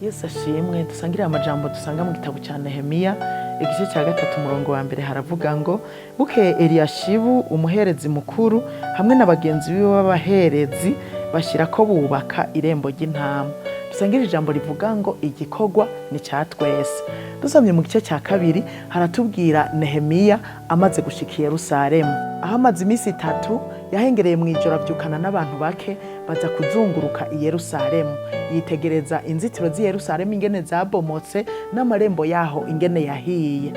Yesu ashimwe. Dusangire amajambo dusanga mu gitabo cya Nehemiya igice cya 3 umurongo wa mbere haravuga ngo bukeye Eliyashibu umuherezi mukuru hamwe n'abagenzi biwe b'abaherezi bashira ko bubaka irembo ry'intama. Dusangire ijambo rivuga ngo igikorwa ni ica twese. Dusomye mu gice cya 2 haratubwira Nehemiya amaze gushika i Yerusalemu, aho amaze iminsi 3 yahengereye mu ijoro avyukana n'abantu bake baza kuzunguruka i Yerusalemu, yitegereza inzitiro z'i Yerusalemu ingene zabomotse n'amarembo yaho ingene yahiye.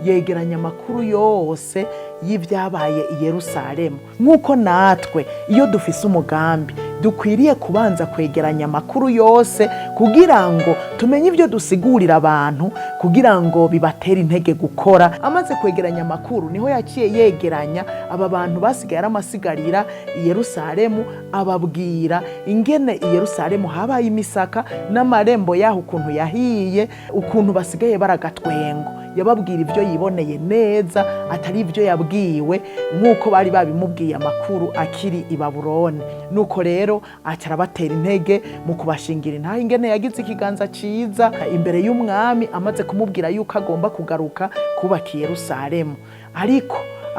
Yegeranya amakuru yose y'ivyabaye i Yerusalemu. Nk'uko natwe iyo dufise umugambi dukwiriye kubanza kwegeranya amakuru yose kugira ngo tumenye ivyo dusigurira abantu, kugira ngo bibatere intege gukora. Amaze kwegeranya amakuru niho yaciye yegeranya aba bantu basigaye aramasigarira i Yerusalemu, ababwira ingene i Yerusalemu habaye imisaka n'amarembo yaho ukuntu yahiye, ukuntu basigaye baragatwengo. Yababwira ivyo yiboneye neza atari ivyo yabwiwe nk'uko bari babimubwiye amakuru akiri i Babuloni. Nuko rero acarabatera intege mu kubashingira intahe ingene yagize ikiganza ciza imbere y'umwami, amaze kumubwira yuko agomba kugaruka kubaka i Yerusalemu. Ariko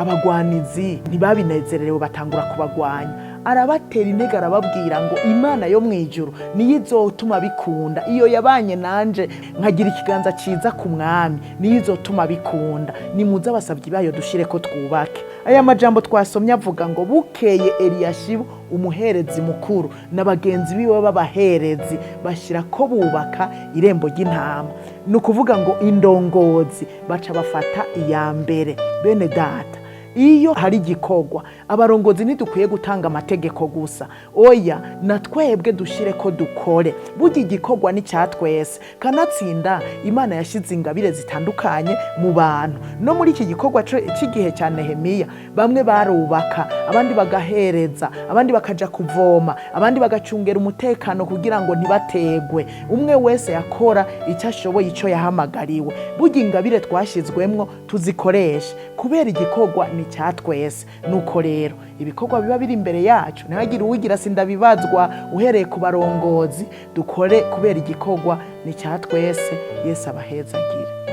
abagwanizi ntibabinezererewe, batangura kubagwanya. Arabatera intege arababwira ngo Imana yo mwijuru niyo izotuma bikunda. Iyo yabanye nanje nkagira ikiganza ciza ku mwami niyo izotuma bikunda. Nimuze abasavyi bayo dushire ko twubake. Aya majambo twasomye avuga ngo bukeye Eliyashibu umuherezi mukuru n'abagenzi biwe b'abaherezi bashira ko bubaka irembo ry'intama. Nukuvuga ngo indongozi baca bafata iya mbere. Bene data, iyo hari igikorwa abarongozi ntidukwiye gutanga amategeko gusa, oya na twebwe dushire ko dukore. Burya igikorwa ni ica twese, kanatsinda Imana yashize ingabire zitandukanye mu bantu. No muri iki gikorwa cy'igihe cya Nehemiya bamwe barubaka, abandi bagahereza, abandi bakaja kuvoma, abandi bagacungera umutekano kugira ngo ntibategwe. Umwe wese yakora icyo ashoboye, icyo yahamagariwe. Burya ingabire twashizwemwo tuzikoreshe kubera igikorwa ni ica twese. Nuko rero ibikorwa biba biri imbere yacu ntihagire uwigira sindabibazwa uhereye ku barongozi. Dukore kubera igikorwa ni ica twese. Yesu abahezagire.